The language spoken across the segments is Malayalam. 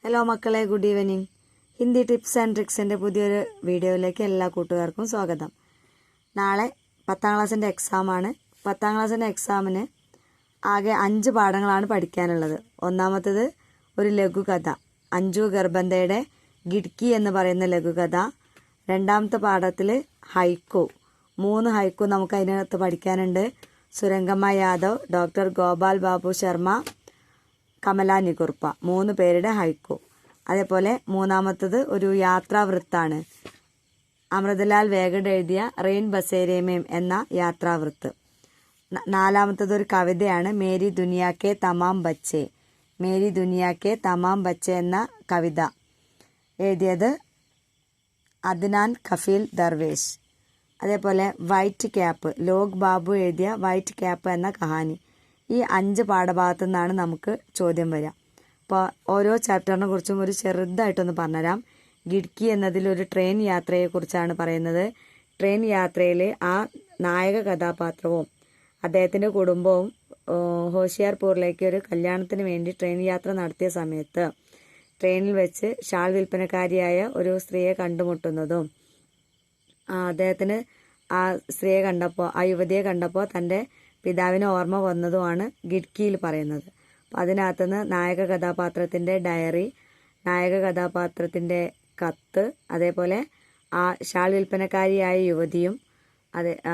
ഹലോ മക്കളെ, good evening. Hindi tips and ട്രിക്സിൻ്റെ പുതിയൊരു വീഡിയോയിലേക്ക് എല്ലാ കൂട്ടുകാർക്കും സ്വാഗതം. നാളെ 10ാം ക്ലാസ്സിൻ്റെ എക്സാമാണ്. 10ാം ക്ലാസ്സിൻ്റെ എക്സാമിന് ആകെ 5 പാഠങ്ങളാണ് പഠിക്കാനുള്ളത്. ഒന്നാമത്തേത് ഒരു ലഘുകഥ, അഞ്ജു ഗർബന്തയുടെ ഗിഡ്കി എന്ന് പറയുന്ന ലഘുകഥ. രണ്ടാമത്തെ പാഠത്തിൽ ഹൈക്കു, 3 ഹൈക്കു നമുക്ക് അതിനകത്ത് പഠിക്കാനുണ്ട്. സുരംഗമ്മ യാദവ്, ഡോക്ടർ ഗോപാൽ ബാബു ശർമ്മ, കമല നികുർപ്പ, 3 പേരുടെ ഹൈക്കു. അതേപോലെ മൂന്നാമത്തത് ഒരു യാത്രാവൃത്താണ്, അമൃതലാൽ വേഗഡ് എഴുതിയ റെയിൻ ബസേരേമേം എന്ന യാത്രാവൃത്ത്. നാലാമത്തത് ഒരു കവിതയാണ്, മേരി ദുനിയാക്കെ തമാം ബച്ചെ, മേരി ദുനിയാക്കെ തമാം ബച്ചെ എന്ന കവിത എഴുതിയത് അദ്നാൻ കഫീൽ ദർവേഷ്. അതേപോലെ വൈറ്റ് ക്യാപ്പ്, ലോക് ബാബു എഴുതിയ വൈറ്റ് ക്യാപ്പ് എന്ന കഹാനി. ഈ 5 പാഠഭാഗത്തു നിന്നാണ് നമുക്ക് ചോദ്യം വരിക. അപ്പോൾ ഓരോ ചാപ്റ്ററിനെ കുറിച്ചും ഒരു ചെറുതായിട്ടൊന്ന് പറഞ്ഞുതരാം. ഗിഡ്കി എന്നതിൽ ഒരു ട്രെയിൻ യാത്രയെക്കുറിച്ചാണ് പറയുന്നത്. ട്രെയിൻ യാത്രയിൽ ആ നായക കഥാപാത്രവും അദ്ദേഹത്തിൻ്റെ കുടുംബവും ഹോഷിയാർപൂറിലേക്ക് ഒരു കല്യാണത്തിന് വേണ്ടി ട്രെയിൻ യാത്ര നടത്തിയ സമയത്ത് ട്രെയിനിൽ വെച്ച് ഷാൾ വിൽപ്പനക്കാരിയായ ഒരു സ്ത്രീയെ കണ്ടുമുട്ടുന്നതും അദ്ദേഹത്തിന് ആ സ്ത്രീയെ കണ്ടപ്പോൾ, ആ യുവതിയെ കണ്ടപ്പോൾ തൻ്റെ പിതാവിന് ഓർമ്മ വന്നതുമാണ് ഗിഡ്കിയിൽ പറയുന്നത്. അപ്പം അതിനകത്തുനിന്ന് നായക കഥാപാത്രത്തിൻ്റെ ഡയറി, നായക കഥാപാത്രത്തിൻ്റെ കത്ത്, അതേപോലെ ആ ഷാൾ വിൽപ്പനക്കാരിയായ യുവതിയും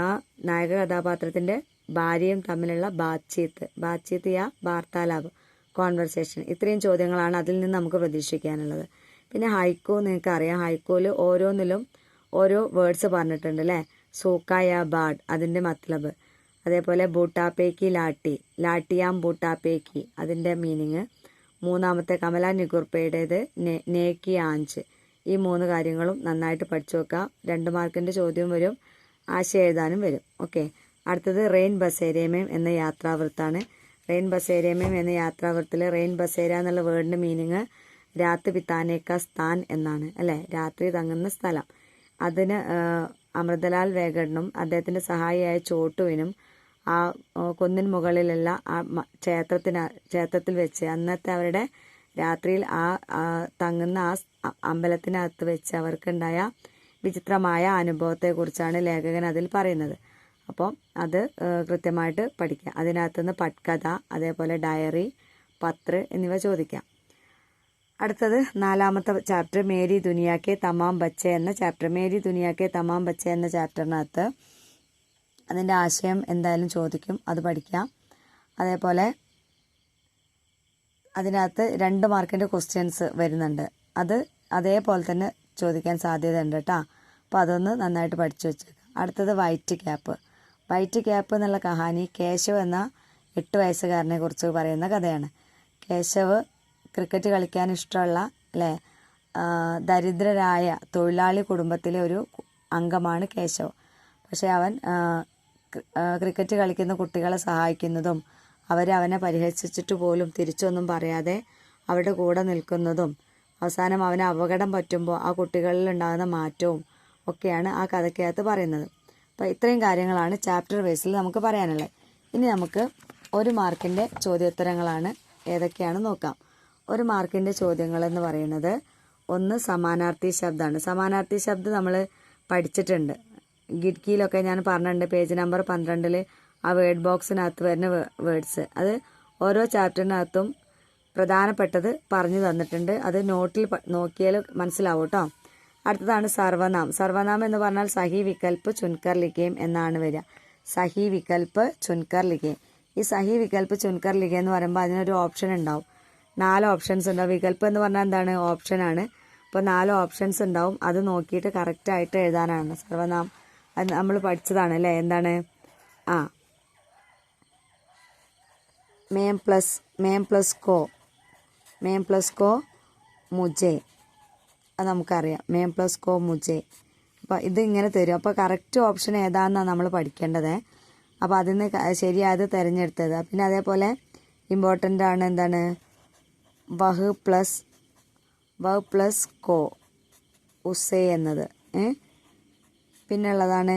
ആ നായക കഥാപാത്രത്തിൻ്റെ ഭാര്യയും തമ്മിലുള്ള ബാത്ചീത്ത് യാ വാർത്താലാപ്, കോൺവെർസേഷൻ. ഇത്രയും ചോദ്യങ്ങളാണ് അതിൽ നിന്ന് നമുക്ക് പ്രതീക്ഷിക്കാനുള്ളത്. പിന്നെ ഹൈക്കു നിങ്ങൾക്ക് അറിയാം, ഹൈക്കുവിൽ ഓരോന്നിലും ഓരോ വേർഡ്സ് പറഞ്ഞിട്ടുണ്ട് അല്ലേ. സൂക്ക യാ ബാഡ്, അതിൻ്റെ മത്ലബ്. അതേപോലെ ബൂട്ടാപ്പേക്കി ലാട്ടി, ലാട്ടിയാം ബൂട്ടാപ്പേക്കി, അതിൻ്റെ മീനിങ്. മൂന്നാമത്തെ കമല നികുർപ്പയുടേത് നേക്കി ആഞ്ച്. ഈ 3 കാര്യങ്ങളും നന്നായിട്ട് പഠിച്ചു വെക്കാം. 2 മാർക്കിൻ്റെ ചോദ്യം വരും, ആശയം എഴുതാനും വരും. ഓക്കെ. അടുത്തത് റെയിൻ ബസേരേമേം എന്ന യാത്രാവൃത്താണ്. റെയിൻ ബസേരേമേം എന്ന യാത്രാവൃത്തിൽ റെയിൻ ബസേര എന്നുള്ള വേർഡിൻ്റെ മീനിങ് രാത്രി പിത്താനേക്ക സ്ഥാൻ എന്നാണ് അല്ലേ, രാത്രി തങ്ങുന്ന സ്ഥലം. അതിന് അമൃതലാൽ വേഗഡിനും അദ്ദേഹത്തിൻ്റെ സഹായിയായ ചോട്ടുവിനും ആ കുന്നിൻ മുകളിലുള്ള ആ ക്ഷേത്രത്തിൽ വെച്ച് അന്നത്തെ അവരുടെ രാത്രിയിൽ തങ്ങുന്ന ആ അമ്പലത്തിനകത്ത് വെച്ച് അവർക്കുണ്ടായ വിചിത്രമായ അനുഭവത്തെക്കുറിച്ചാണ് ലേഖകൻ അതിൽ പറയുന്നത്. അപ്പം അത് കൃത്യമായിട്ട് പഠിക്കുക. അതിനകത്തുനിന്ന് പട്കഥ, അതേപോലെ ഡയറി, പത്ര എന്നിവ ചോദിക്കാം. അടുത്തത് 4ാമത്തെ ചാപ്റ്റർ മേരി ദുനിയാക്കെ തമാം ബച്ചെ എന്ന ചാപ്റ്റർ. മേരി ദുനിയാക്കെ തമാം ബച്ചെ എന്ന ചാപ്റ്ററിനകത്ത് അതിൻ്റെ ആശയം എന്തായാലും ചോദിക്കും, അത് പഠിക്കാം. അതേപോലെ അതിനകത്ത് 2 മാർക്കിൻ്റെ ക്വസ്റ്റ്യൻസ് വരുന്നുണ്ട്. അത് അതേപോലെ തന്നെ ചോദിക്കാൻ സാധ്യതയുണ്ട് കേട്ടോ. അപ്പോൾ അതൊന്ന് നന്നായിട്ട് പഠിച്ചു വെച്ചേക്കാം. അടുത്തത് വൈറ്റ് ക്യാപ്പ്. വൈറ്റ് ക്യാപ്പ് എന്നുള്ള കഹാനി കേശവ് എന്ന 8 വയസ്സുകാരനെ കുറിച്ച് പറയുന്ന കഥയാണ്. കേശവ് ക്രിക്കറ്റ് കളിക്കാൻ ഇഷ്ടമുള്ള അല്ലേ ദരിദ്രരായ തൊഴിലാളി കുടുംബത്തിലെ ഒരു അംഗമാണ് കേശവ്. പക്ഷേ അവൻ ക്രിക്കറ്റ് കളിക്കുന്ന കുട്ടികളെ സഹായിക്കുന്നതും അവനെ പരിഹസിച്ചിട്ട് പോലും തിരിച്ചൊന്നും പറയാതെ അവരുടെ കൂടെ നിൽക്കുന്നതും അവസാനം അവന് അപകടം പറ്റുമ്പോൾ ആ കുട്ടികളിൽ ഉണ്ടാകുന്ന മാറ്റവും ഒക്കെയാണ് ആ കഥയ്ക്കകത്ത് പറയുന്നത്. അപ്പോൾ ഇത്രയും കാര്യങ്ങളാണ് ചാപ്റ്റർ വൈസിൽ നമുക്ക് പറയാനുള്ളത്. ഇനി നമുക്ക് 1 മാർക്കിൻ്റെ ചോദ്യോത്തരങ്ങളാണ് ഏതൊക്കെയാണെന്ന് നോക്കാം. 1 മാർക്കിൻ്റെ ചോദ്യങ്ങളെന്ന് പറയുന്നത്, ഒന്ന് സമാനാർത്ഥി ശബ്ദമാണ്. സമാനാർത്ഥി ശബ്ദം നമ്മൾ പഠിച്ചിട്ടുണ്ട്. ഗിഡ്കിയിലൊക്കെ ഞാൻ പറഞ്ഞിട്ടുണ്ട്. പേജ് നമ്പർ 12 ആ വേർഡ് ബോക്സിനകത്ത് വരുന്ന വേർഡ്സ്, അത് ഓരോ ചാപ്റ്ററിനകത്തും പ്രധാനപ്പെട്ടത് പറഞ്ഞു തന്നിട്ടുണ്ട്. അത് നോട്ടിൽ നോക്കിയാൽ മനസ്സിലാവും കേട്ടോ. അടുത്തതാണ് സർവനാം. സർവനാം എന്ന് പറഞ്ഞാൽ സഹി വികൽപ്പ് ചുൻകർ ലിഖേം എന്നാണ് വരിക. സഹി വികൽപ്പ് ചുൻകർ ലിഖേം. ഈ സഹി വികൽപ്പ് ചുൻകർ ലിഖേം എന്ന് പറയുമ്പോൾ അതിനൊരു ഓപ്ഷൻ ഉണ്ടാവും. 4 ഓപ്ഷൻസ് ഉണ്ടാവും. വികൽപ്പം എന്ന് പറഞ്ഞാൽ എന്താണ്, ഓപ്ഷനാണ്. അപ്പോൾ 4 ഓപ്ഷൻസ് ഉണ്ടാവും. അത് നോക്കിയിട്ട് കറക്റ്റായിട്ട് എഴുതാനാണ്. സർവനാം അത് നമ്മൾ പഠിച്ചതാണ് അല്ലേ. എന്താണ് മേം പ്ലസ് കോ മുജെ, അത് നമുക്കറിയാം. മേം പ്ലസ് കോ മുജെ. അപ്പോൾ ഇത് ഇങ്ങനെ തരും. അപ്പോൾ കറക്റ്റ് ഓപ്ഷൻ ഏതാണെന്നാണ് നമ്മൾ പഠിക്കേണ്ടത്. അപ്പോൾ അതിൽ നിന്ന് ശരിയായത് തിരഞ്ഞെടുത്തത്. പിന്നെ അതേപോലെ ഇമ്പോർട്ടൻ്റ് ആണ് എന്താണ് വഹ് പ്ലസ് കോ ഉസേ എന്നത്. പിന്നെ ഉള്ളതാണ്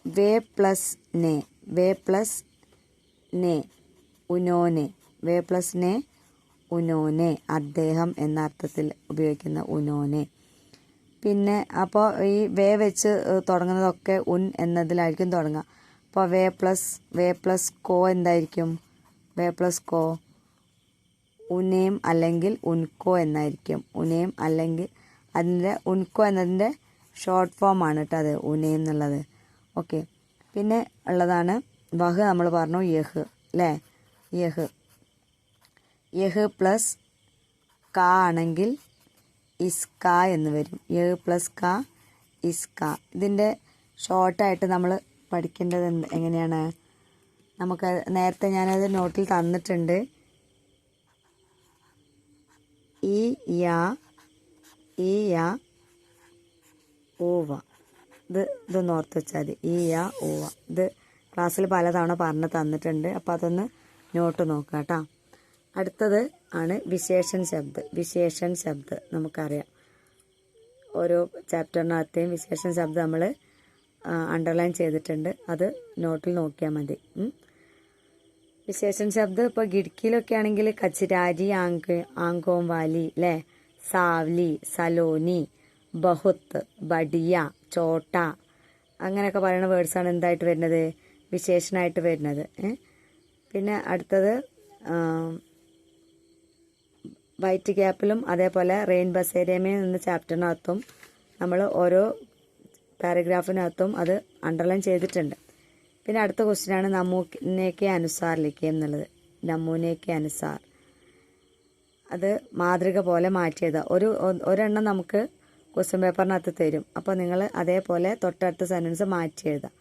വേ പ്ലസ് നെ ഉനോനെ, വേ പ്ലസ് നെ ഉനോനെ, അദ്ദേഹം എന്ന അർത്ഥത്തിൽ ഉപയോഗിക്കുന്ന ഉനോനെ. പിന്നെ അപ്പോൾ ഈ വേ വെച്ച് തുടങ്ങുന്നതൊക്കെ ഉൻ എന്നതിലായിരിക്കും തുടങ്ങുക. അപ്പോൾ വേ പ്ലസ് കോ എന്തായിരിക്കും? വേ പ്ലസ് കോ ഉനേം അല്ലെങ്കിൽ ഉൻകോ എന്നായിരിക്കും. ഉനേം അല്ലെങ്കിൽ അതിൻ്റെ ഉൻകോ എന്നതിൻ്റെ ഷോർട്ട് ഫോം ആണ് കേട്ടോ അത്, ഉനേം എന്നുള്ളത്. ഓക്കെ. പിന്നെ ഉള്ളതാണ് വഹ്, നമ്മൾ പറഞ്ഞു യഹ് അല്ലേ, യഹ് പ്ലസ് കാ ആണെങ്കിൽ ഇസ്ക എന്ന് വരും. യഹ് പ്ലസ് കാ ഇസ്ക. ഇതിൻ്റെ ഷോർട്ടായിട്ട് നമ്മൾ പഠിക്കേണ്ടത് എങ്ങനെയാണ്? നമുക്ക് നേരത്തെ ഞാനത് നോട്ടിൽ തന്നിട്ടുണ്ട്. ഈ യാ ഓവ. ഇതൊന്ന് ഓർത്ത് വെച്ചാൽ മതി. ഈ യാ ഓവ. ഇത് ക്ലാസ്സിൽ പലതവണ പറഞ്ഞ് തന്നിട്ടുണ്ട്. അപ്പോൾ അതൊന്ന് നോട്ട് നോക്കാം കേട്ടോ. അടുത്തത് ആണ് വിശേഷൻ ശബ്ദ്. നമുക്കറിയാം ഓരോ ചാപ്റ്ററിനകത്തെയും വിശേഷൻ ശബ്ദം നമ്മൾ അണ്ടർലൈൻ ചെയ്തിട്ടുണ്ട്. അത് നോട്ടിൽ നോക്കിയാൽ മതി. വിശേഷൻ ശബ്ദം ഇപ്പോൾ ഗിഡ്കിയിലൊക്കെ ആണെങ്കിൽ കച്ചിരാരി, ആങ്കോം വാലി അല്ലേ, സാവ്ലി, സലോനി, ബഹുത്ത്, ബഡിയ, ചോട്ട അങ്ങനെയൊക്കെ പറയുന്ന വേർഡ്സാണ് എന്തായിട്ട് വരുന്നത്? വിശേഷണമായിട്ട് വരുന്നത്. പിന്നെ അടുത്തത് വൈറ്റ് ക്യാപ്പിലും അതേപോലെ റെയിൻ ബസേരിയമേ എന്ന ചാപ്റ്ററിനകത്തും നമ്മൾ ഓരോ പാരഗ്രാഫിനകത്തും അത് അണ്ടർലൈൻ ചെയ്തിട്ടുണ്ട്. പിന്നെ അടുത്ത ക്വസ്റ്റ്യനാണ് നമൂനേക്കെ അനുസാർ ലിഖേ എന്നുള്ളത്. നമൂനേക്കെ അനുസാർ അത് മാതൃക പോലെ മാറ്റിയത്. ഒരെണ്ണം നമുക്ക് ക്വസ്റ്റ്യൻ പേപ്പറിനകത്ത് തരും. അപ്പോൾ നിങ്ങൾ അതേപോലെ തൊട്ടടുത്ത സെൻറ്റൻസ് മാറ്റി എഴുതാം.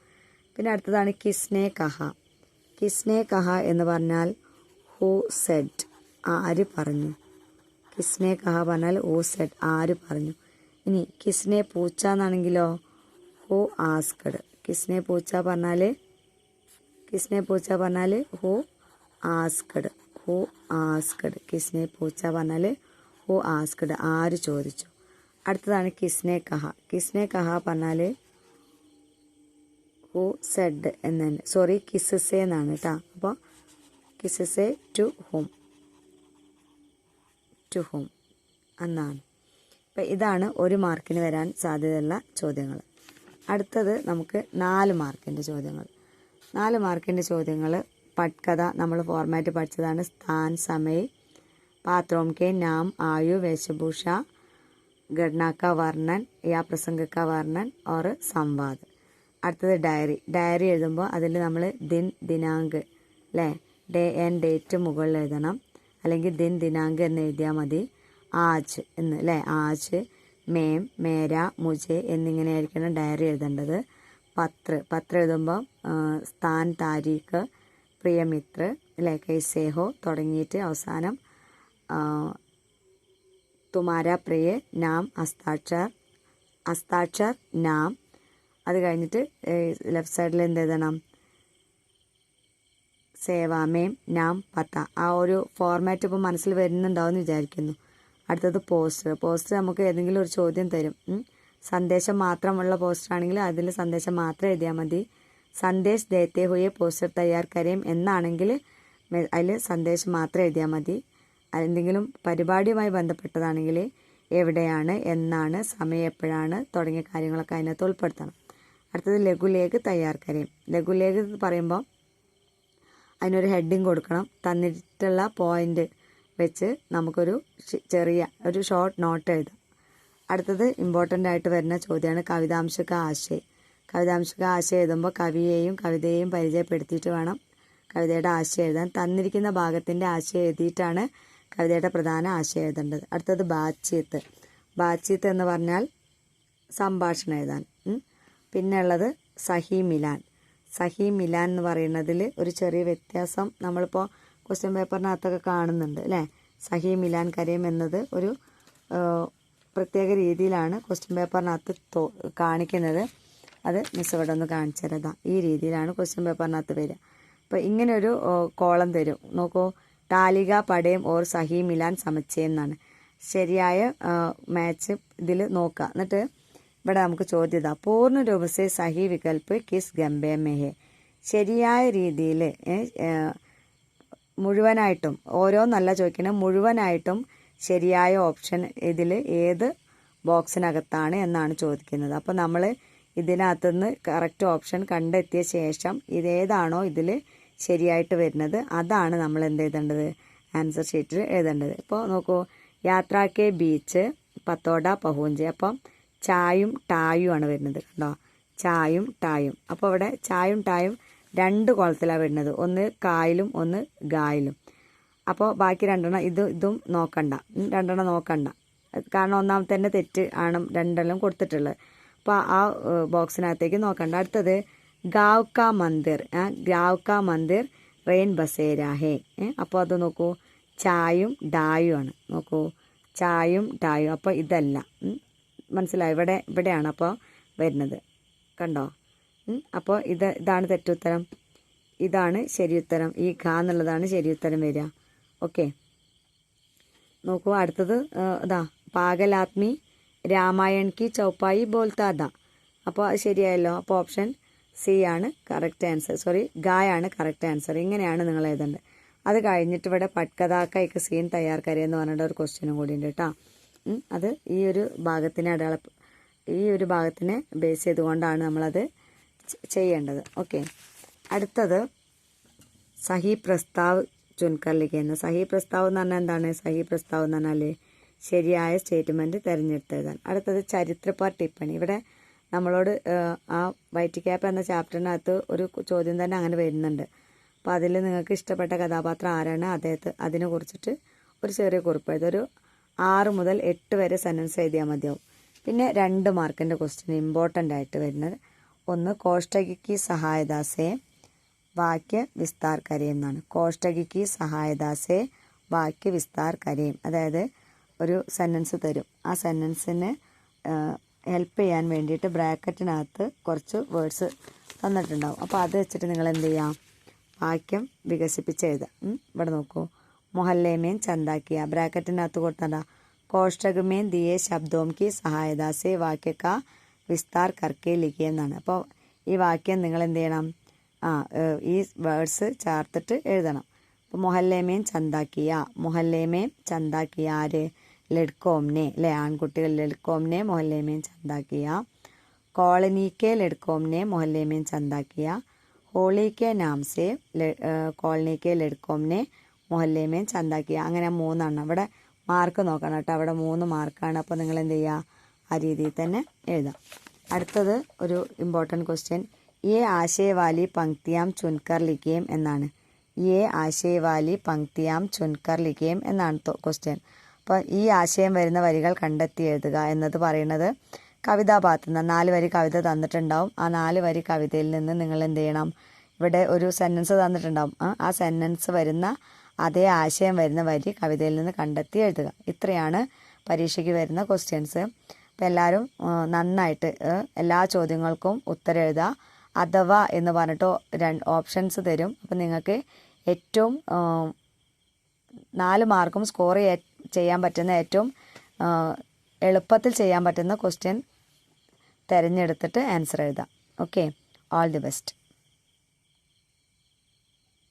പിന്നെ അടുത്തതാണ് കിസ്നെ കഹ എന്ന് പറഞ്ഞാൽ ഹൂ സെഡ്, ആര് പറഞ്ഞു. കിസ്നെ കഹ പറഞ്ഞാൽ ഹൂ സെഡ്, ആര് പറഞ്ഞു. ഇനി കിസ്നെ പൂച്ച എന്നാണെങ്കിലോ ഹൂ ആസ്കഡ്. കിസ്നെ പൂച്ച പറഞ്ഞാൽ ഹൂ ആസ്കഡ്. കിസ്നെ പൂച്ച പറഞ്ഞാൽ ഹൂ ആസ്കഡ്, ആര് ചോദിച്ചു. അടുത്തതാണ് കിസ്നെ കഹ പറഞ്ഞാൽ ഹൂ സെഡ് എന്നാണ്. സോറി, കിസ്സേ എന്നാണ് കേട്ടോ. അപ്പോൾ കിസ്സേ ടു ഹൂം എന്നാണ്. അപ്പം ഇതാണ് 1 മാർക്കിന് വരാൻ സാധ്യതയുള്ള ചോദ്യങ്ങൾ. അടുത്തത് നമുക്ക് 4 മാർക്കിൻ്റെ ചോദ്യങ്ങൾ. 4 മാർക്കിൻ്റെ ചോദ്യങ്ങൾ പട്കഥ നമ്മൾ ഫോർമാറ്റ് പഠിച്ചതാണ്. സ്ഥാൻ, സമയ്, പാത്രോം കെ നാം, ആയു, വേഷഭൂഷ, घटना का वर्णन या प्रसंग का वर्णन और സംവാദ്. അടുത്തത് ഡയറി എഴുതുമ്പോൾ അതിൽ നമ്മൾ ദിനാങ്ക് അല്ലേ, ഡേ ആൻഡ് ഡേറ്റ് മുകളിൽ എഴുതണം, അല്ലെങ്കിൽ ദിനാങ്ക് എന്ന് എഴുതിയാൽ മതി. ആജ് എന്ന് അല്ലേ, ആജ്, മേം, മേര, മുജെ എന്നിങ്ങനെയായിരിക്കണം ഡയറി എഴുതേണ്ടത്. പത്ര എഴുതുമ്പോൾ സ്ഥാൻ, താരീഖ്, പ്രിയമിത്ര അല്ലേ, കൈസേഹോ തുടങ്ങിയിട്ട് അവസാനം തുമാരാ പ്രിയ, നാം, ഹസ്താക്ഷർ നാം. അത് കഴിഞ്ഞിട്ട് ലെഫ്റ്റ് സൈഡിൽ എന്ത് എഴുതണം? സേവാമേം, നാം, പത്ത. ആ ഒരു ഫോർമാറ്റ് ഇപ്പോൾ മനസ്സിൽ വരുന്നുണ്ടാവും എന്ന് വിചാരിക്കുന്നു. അടുത്തത് പോസ്റ്റർ നമുക്ക് ഏതെങ്കിലും ഒരു ചോദ്യം തരും. സന്ദേശം മാത്രമുള്ള പോസ്റ്റർ ആണെങ്കിൽ അതിൽ സന്ദേശം മാത്രം എഴുതിയാൽ മതി. സന്ദേശ് ദേത്തെ ഹുയെ പോസ്റ്റർ തയ്യാർ കരേം എന്നാണെങ്കിൽ അതിൽ സന്ദേശം മാത്രം എഴുതിയാൽ മതി. എന്തെങ്കിലും പരിപാടിയുമായി ബന്ധപ്പെട്ടതാണെങ്കിൽ എവിടെയാണ്, എന്നാണ്, സമയം എപ്പോഴാണ് തുടങ്ങിയ കാര്യങ്ങളൊക്കെ അതിനകത്ത് ഉൾപ്പെടുത്തണം. അടുത്തത് ലഘുലേഖ് തയ്യാർ കരേം. ലഘുലേഖ് പറയുമ്പോൾ അതിനൊരു ഹെഡിങ് കൊടുക്കണം. തന്നിട്ടുള്ള പോയിന്റ് വെച്ച് നമുക്കൊരു ഒരു ഷോർട്ട് നോട്ട് എഴുതാം. അടുത്തത് ഇമ്പോർട്ടൻ്റ് ആയിട്ട് വരുന്ന ചോദ്യമാണ് കവിതാംശക ആശയം. കവിതാംശക ആശയം എഴുതുമ്പോൾ കവിയെയും കവിതയെയും പരിചയപ്പെടുത്തിയിട്ട് വേണം കവിതയുടെ ആശയം എഴുതാൻ. തന്നിരിക്കുന്ന ഭാഗത്തിൻ്റെ ആശയം എഴുതിയിട്ടാണ് കവിതയുടെ പ്രധാന ആശയം എഴുതേണ്ടത്. അടുത്തത് ബാച്ചീത്ത് എന്ന് പറഞ്ഞാൽ സംഭാഷണം എഴുതാൻ. പിന്നെ ഉള്ളത് സഹി മിലാൻ എന്ന് പറയുന്നതിൽ ഒരു ചെറിയ വ്യത്യാസം നമ്മളിപ്പോൾ ക്വസ്റ്റ്യൻ പേപ്പറിനകത്തൊക്കെ കാണുന്നുണ്ട് അല്ലേ. സഹി മിലാൻ കരയും എന്നത് ഒരു പ്രത്യേക രീതിയിലാണ് ക്വസ്റ്റ്യൻ പേപ്പറിനകത്ത് കാണിക്കുന്നത്. അത് മിസ് ഇവിടെ ഒന്ന് കാണിച്ചു തരാം. ഈ രീതിയിലാണ് ക്വസ്റ്റ്യൻ പേപ്പറിനകത്ത് വരിക. അപ്പോൾ ഇങ്ങനെ ഒരു കോളം തരും. നോക്കൂ, താലിക പടയം ഓർ സഹി മിലാൻ സമച്ചയെന്നാണ്. ശരിയായ മാച്ച് ഇതിൽ നോക്കുക. എന്നിട്ട് ഇവിടെ നമുക്ക് ചോദ്യം ഇതാ, പൂർണ്ണ രൂപസെ സഹി വികൽപ്പ് കിസ് ഗംഭേ മേ ഹെ. ശരിയായ രീതിയിൽ മുഴുവനായിട്ടും ഓരോന്നല്ല ചോദിക്കുന്നത്, മുഴുവനായിട്ടും ശരിയായ ഓപ്ഷൻ ഇതിൽ ഏത് ബോക്സിനകത്താണ് എന്നാണ് ചോദിക്കുന്നത്. അപ്പോൾ നമ്മൾ ഇതിനകത്തുനിന്ന് കറക്റ്റ് ഓപ്ഷൻ കണ്ടെത്തിയ ശേഷം ഇതേതാണോ ഇതിൽ ശരിയായിട്ട് വരുന്നത് അതാണ് നമ്മൾ എന്ത് എഴുതേണ്ടത്, ആൻസർ ഷീറ്റിൽ എഴുതേണ്ടത്. ഇപ്പോൾ നോക്കൂ, യാത്രാക്കെ ബീച്ച് പത്തോട പഹൂഞ്ച്. അപ്പം ചായും ടായും ആണ് വരുന്നത്. കണ്ടോ, ചായും ടായും. അപ്പോൾ ഇവിടെ ചായും ടായും 2 കോളത്തിലാണ് വരുന്നത്, ഒന്ന് കായിലും ഒന്ന് ഗായിലും. അപ്പോൾ ബാക്കി 2 ഇതും നോക്കണ്ട, 2 നോക്കണ്ട, കാരണം ഒന്നാമത്തെ തന്നെ തെറ്റ് ആണ് 2 കൊടുത്തിട്ടുള്ളത്. അപ്പോൾ ആ ബോക്സിനകത്തേക്ക് നോക്കണ്ട. അടുത്തത് ഗാവ് കാ മന്ദിർ, ഗാവ് കാ മന്ദിർ റെയിൻ ബസേര ഹേ. അപ്പോൾ അത് നോക്കൂ, ചായും ഡായും ആണ്. നോക്കൂ, ചായും ഡായും. അപ്പോൾ ഇതല്ല, മനസ്സിലായി, ഇവിടെയാണ് അപ്പോൾ വരുന്നത്. കണ്ടോ, അപ്പോൾ ഇതാണ് തെറ്റുത്തരം, ഇതാണ് ശരിയുത്തരം. ഈ ഖ എന്നുള്ളതാണ് ശരിയുത്തരം വരിക. ഓക്കെ, നോക്കൂ അടുത്തത് ഇതാ, പാഗലാത്മി രാമായൺ കി ചൗപ്പായി ബോൽത്താദ. അപ്പോൾ അത് ശരിയായല്ലോ. അപ്പോൾ ഓപ്ഷൻ സി ആണ് കറക്റ്റ് ആൻസർ, സോറി ഗായാണ് കറക്റ്റ് ആൻസർ. ഇങ്ങനെയാണ് നിങ്ങൾ എഴുതേണ്ടത്. അത് കഴിഞ്ഞിട്ട് ഇവിടെ പട്കഥാക്ക एक സീൻ തയ്യാർ കരേ എന്ന് പറഞ്ഞിട്ട് ഒരു ക്വസ്റ്റ്യനും കൂടി ഉണ്ട് കേട്ടോ. അത് ഈ ഒരു ഭാഗത്തിനെ ബേസ് ചെയ്തുകൊണ്ടാണ് നമ്മളത് ചെയ്യേണ്ടത്. ഓക്കെ, അടുത്തത് സഹി പ്രസ്താവ് ചുൻകർ ലിഖിയെന്ന്. സഹി പ്രസ്താവ് എന്ന് പറഞ്ഞാൽ എന്താണ്? സഹി പ്രസ്താവ് എന്ന് പറഞ്ഞാൽ ശരിയായ സ്റ്റേറ്റ്മെൻറ്റ് തിരഞ്ഞെടുത്ത് എഴുതാൻ. അടുത്തത് ചരിത്രപർ ടിപ്പണി. ഇവിടെ നമ്മളോട് ആ വൈറ്റ് ക്യാപ്പ് എന്ന ചാപ്റ്ററിനകത്ത് ഒരു ചോദ്യം തന്നെ അങ്ങനെ വരുന്നുണ്ട്. അപ്പോൾ അതിൽ നിങ്ങൾക്ക് ഇഷ്ടപ്പെട്ട കഥാപാത്രം ആരാണ്, അതിനെ കുറിച്ചിട്ട് ഒരു ചെറിയ കുറിപ്പ് എഴുതുക. ഒരു 6 മുതൽ 8 വരെ സെൻറ്റൻസ് എഴുതിയാൽ മതിയാവും. പിന്നെ 2 മാർക്കിൻ്റെ ക്വസ്റ്റ്യൻ ഇമ്പോർട്ടൻ്റ് ആയിട്ട് വരുന്നത്, ഒന്ന് കോഷ്ടകി സഹായത സേ വാക്യ വിസ്താർ കരയും എന്നാണ്. കോഷ്ടകി സഹായത സേ വാക്യ വിസ്താർ കരയും, അതായത് ഒരു സെൻറ്റൻസ് തരും, ആ സെൻറ്റൻസിന് ഹെൽപ്പ് ചെയ്യാൻ വേണ്ടിയിട്ട് ബ്രാക്കറ്റിനകത്ത് കുറച്ച് വേർഡ്സ് തന്നിട്ടുണ്ടാവും. അപ്പോൾ അത് വെച്ചിട്ട് നിങ്ങൾ എന്ത് ചെയ്യാം, വാക്യം വികസിപ്പിച്ച് എഴുതുക. ഇവിടെ നോക്കൂ, മൊഹല്ലേമേൻ ചന്താക്കിയ, ബ്രാക്കറ്റിനകത്ത് കൊടുത്തതാ കോഷ്ടകമേൻ ദിയെ ശബ്ദോം കി സഹായത സേ വാക്യ കാ വിസ്താർ കർക്കെ ലിഖിയ എന്നാണ്. അപ്പോൾ ഈ വാക്യം നിങ്ങൾ എന്ത് ചെയ്യണം, ഈ വേർഡ്സ് ചേർത്തിട്ട് എഴുതണം. അപ്പോൾ മൊഹല്ലേമേൻ ചന്താക്കിയ ആര്, ലഡ്കോംനെ അല്ലേ, ആൺകുട്ടികൾ ലഡ്കോംനെ മൊഹല്ലേമേൻ ചന്താക്കിയ. കോളനി കെ ലഡ്കോംനെ മൊഹല്ലേമേൻ ചന്താക്കിയ. ഹോളി കെ നാം സേ കോളനി കെ ലഡ്കോംനെ മൊഹല്ലേമേൻ ചന്താക്കിയ. അങ്ങനെ 3 ഇവിടെ മാർക്ക് നോക്കണം കേട്ടോ, അവിടെ 3 മാർക്കാണ്. അപ്പോൾ നിങ്ങൾ എന്ത് ചെയ്യുക, ആ രീതിയിൽ തന്നെ എഴുതാം. അടുത്തത് ഒരു ഇമ്പോർട്ടൻറ്റ് ക്വസ്റ്റ്യൻ, യേ ആശയവാലി പങ്ക്തിയാം ചുൻകർ ലിഖിയേം എന്നാണ്. യേ ആശയവാലി പങ്ക്തിയാം ചുൻകർ ലിഖിയേം എന്നാണ് ക്വസ്റ്റ്യൻ. അപ്പോൾ ഈ ആശയം വരുന്ന വരികൾ കണ്ടെത്തി എഴുതുക എന്നത് പറയുന്നത് കവിതാഭാഗത്ത് നിന്ന് 4 വരി കവിത തന്നിട്ടുണ്ടാവും. ആ 4 വരി കവിതയിൽ നിന്ന് നിങ്ങൾ എന്ത് ചെയ്യണം, ഇവിടെ ഒരു സെൻറ്റൻസ് തന്നിട്ടുണ്ടാവും, ആ സെൻറ്റൻസ് വരുന്ന അതേ ആശയം വരുന്ന വരി കവിതയിൽ നിന്ന് കണ്ടെത്തി എഴുതുക. ഇത്രയാണ് പരീക്ഷയ്ക്ക് വരുന്ന ക്വസ്റ്റ്യൻസ്. അപ്പോൾ എല്ലാവരും നന്നായിട്ട് എല്ലാ ചോദ്യങ്ങൾക്കും ഉത്തരം എഴുതുക. അഥവാ എന്ന് പറഞ്ഞിട്ട് 2 ഓപ്ഷൻസ് തരും. അപ്പോൾ നിങ്ങൾക്ക് ഏറ്റവും 4 മാർക്കും സ്കോർ ചെയ്യാൻ പറ്റുന്ന, ഏറ്റവും എളുപ്പത്തിൽ ചെയ്യാൻ പറ്റുന്ന ക്വസ്റ്റ്യൻ തിരഞ്ഞെടുത്തിട്ട് ആൻസർ എഴുതാം. Okay, all the best.